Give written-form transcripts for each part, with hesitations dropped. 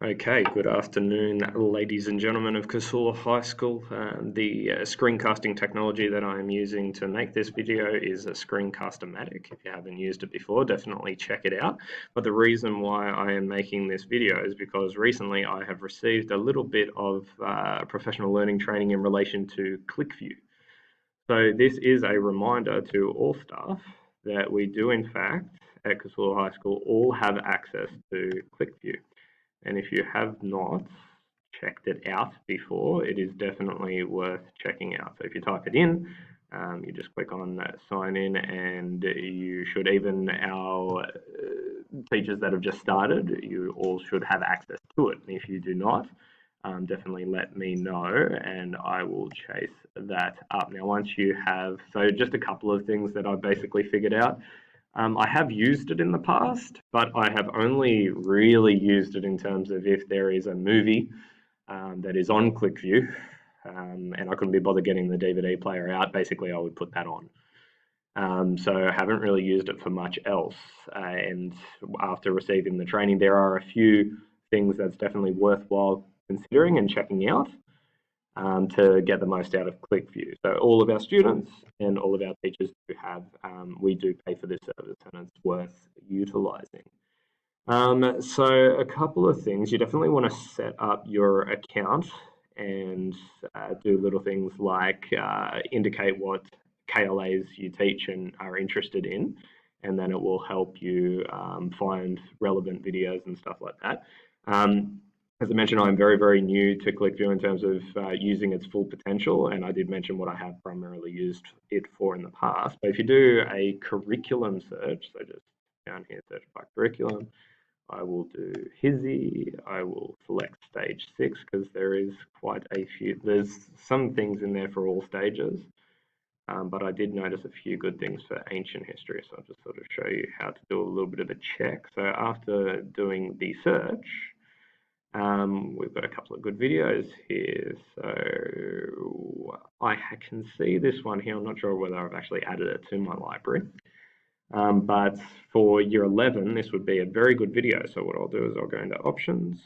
Okay, good afternoon, ladies and gentlemen of Casula High School. The screencasting technology that I am using to make this video is a Screencast-O-Matic. If you haven't used it before, definitely check it out. But the reason why I am making this video is because recently I have received a little bit of professional learning training in relation to ClickView. So this is a reminder to all staff that we do in fact at Casula High School all have access to ClickView. And if you have not checked it out before, it is definitely worth checking out. So if you type it in, you just click on that sign in, and you should, even our teachers that have just started, you all should have access to it. And if you do not, definitely let me know and I will chase that up. Now, once you have, so just a couple of things that I've basically figured out. I have used it in the past, but I have only really used it in terms of if there is a movie that is on ClickView, and I couldn't be bothered getting the DVD player out. Basically, I would put that on. So I haven't really used it for much else. And after receiving the training, there are a few things that's definitely worthwhile considering and checking out to get the most out of ClickView. So all of our students and all of our teachers do have, we do pay for this service, and it's worth utilising. So a couple of things, you definitely want to set up your account and do little things like indicate what KLAs you teach and are interested in, and then it will help you find relevant videos and stuff like that. As I mentioned, I'm very, very new to ClickView in terms of using its full potential, and I did mention what I have primarily used it for in the past. But if you do a curriculum search, so just down here, search by curriculum, I will do HISI, I will select stage 6 because there is quite a few, there's some things in there for all stages, but I did notice a few good things for ancient history, so I'll just sort of show you how to do a little bit of a check. So after doing the search, we've got a couple of good videos here. So I can see this one here. I'm not sure whether I've actually added it to my library. But for year 11, this would be a very good video. So what I'll do is I'll go into options.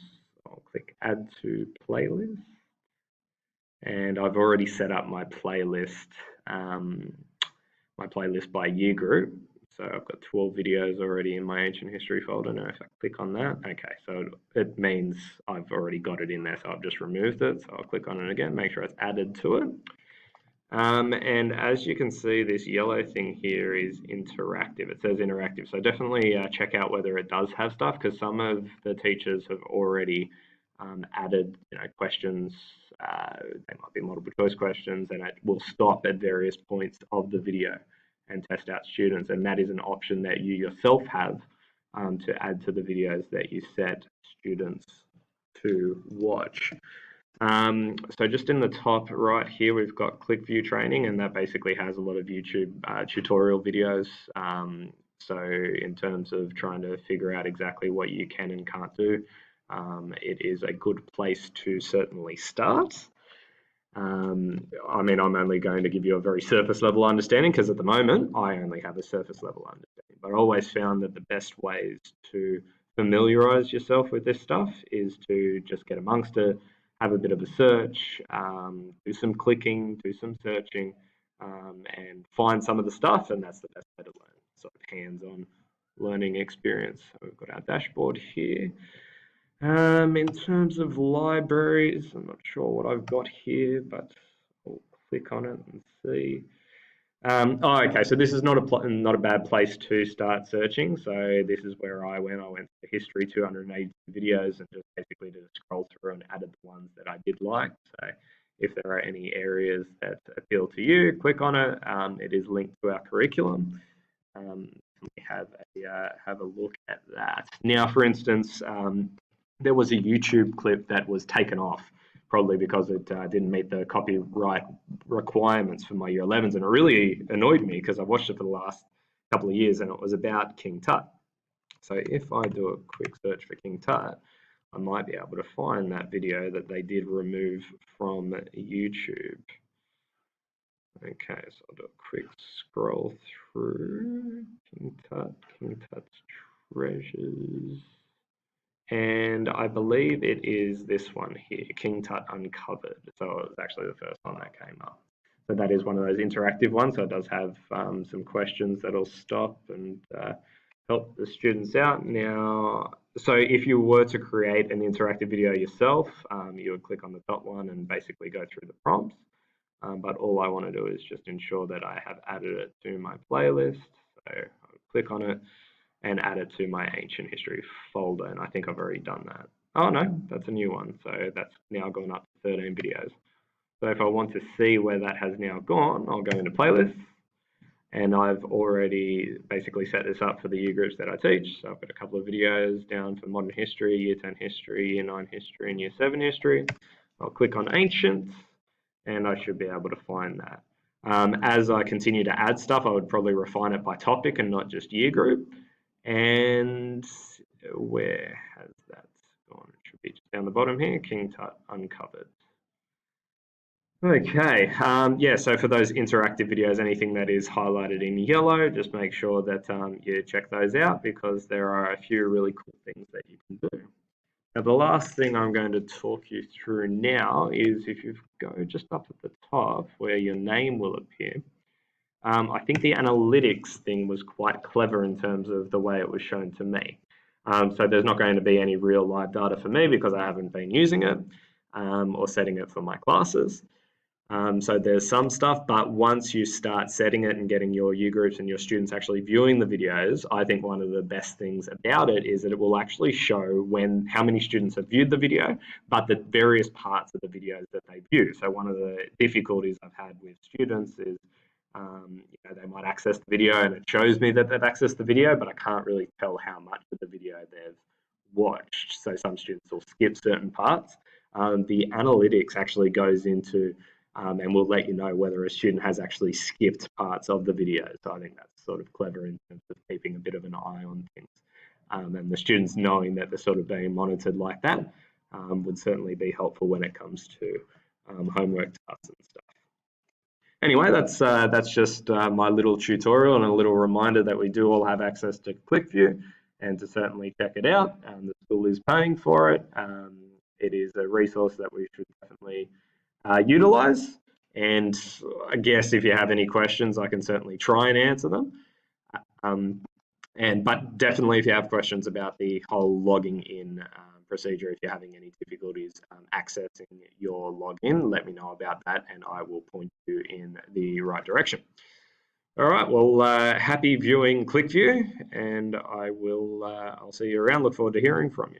I'll click add to playlist. And I've already set up my playlist by year group. So I've got 12 videos already in my ancient history folder. Now if I click on that, okay, so it means I've already got it in there, so I've just removed it. So I'll click on it again, make sure it's added to it. And as you can see, this yellow thing here is interactive. It says interactive, so definitely check out whether it does have stuff, because some of the teachers have already added, questions. They might be multiple choice questions, and it will stop at various points of the video and test out students, and that is an option that you yourself have to add to the videos that you set students to watch. So just in the top right here, we've got ClickView training, and that basically has a lot of YouTube tutorial videos. So in terms of trying to figure out exactly what you can and can't do, it is a good place to certainly start. I mean, I'm only going to give you a very surface level understanding because at the moment I only have a surface level understanding, but I always found that the best ways to familiarize yourself with this stuff is to just get amongst it, have a bit of a search, do some clicking, do some searching, and find some of the stuff, and that's the best way to learn, sort of hands-on learning experience. So we've got our dashboard here. In terms of libraries, I'm not sure what I've got here, but I'll click on it and see. Okay, so this is not a bad place to start searching. So this is where I went. I went to history, 282 videos, and just basically did a scroll through and added the ones that I did like. So if there are any areas that appeal to you, click on it. It is linked to our curriculum. We have a look at that. Now, for instance, there was a YouTube clip that was taken off, probably because it didn't meet the copyright requirements for my year 11s, and it really annoyed me because I've watched it for the last couple of years, and it was about King Tut. So if I do a quick search for King Tut, I might be able to find that video that they did remove from YouTube. Okay, so I'll do a quick scroll through King Tut's treasures. and I believe it is this one here, King Tut Uncovered. So it was actually the first one that came up. So that is one of those interactive ones. So it does have some questions that'll stop and help the students out. Now, so if you were to create an interactive video yourself, you would click on the top one and basically go through the prompts. But all I want to do is just ensure that I have added it to my playlist. So I'll click on it and add it to my ancient history folder. And I think I've already done that. Oh no, that's a new one. So that's now gone up to 13 videos. So if I want to see where that has now gone, I'll go into playlists. And I've already basically set this up for the year groups that I teach. So I've got a couple of videos down for modern history, year 10 history, year 9 history, and year 7 history. I'll click on ancient, and I should be able to find that. As I continue to add stuff, I would probably refine it by topic and not just year group. And where has that gone? It should be just down the bottom here, King Tut Uncovered. Okay, yeah, so for those interactive videos, anything that is highlighted in yellow, just make sure that you check those out because there are a few really cool things that you can do. Now, the last thing I'm going to talk you through now is if you go just up at the top where your name will appear, I think the analytics thing was quite clever in terms of the way it was shown to me. So there's not going to be any real live data for me because I haven't been using it or setting it for my classes. So there's some stuff, but once you start setting it and getting your U groups and your students actually viewing the videos, I think one of the best things about it is that it will actually show how many students have viewed the video, but the various parts of the videos that they view. So one of the difficulties I've had with students is they might access the video and it shows me that they've accessed the video, but I can't really tell how much of the video they've watched. So some students will skip certain parts. The analytics actually goes into and we'll let you know whether a student has actually skipped parts of the video. So I think that's sort of clever in terms of keeping a bit of an eye on things. And the students knowing that they're sort of being monitored like that would certainly be helpful when it comes to homework tasks and stuff. Anyway, that's just my little tutorial and a little reminder that we do all have access to ClickView and to certainly check it out. The school is paying for it. It is a resource that we should definitely utilize, and I guess if you have any questions, I can certainly try and answer them. But definitely, if you have questions about the whole logging in procedure, if you're having any difficulties accessing your login, let me know about that, and I will point you in the right direction. All right. Well, happy viewing ClickView, and I'll see you around. Look forward to hearing from you.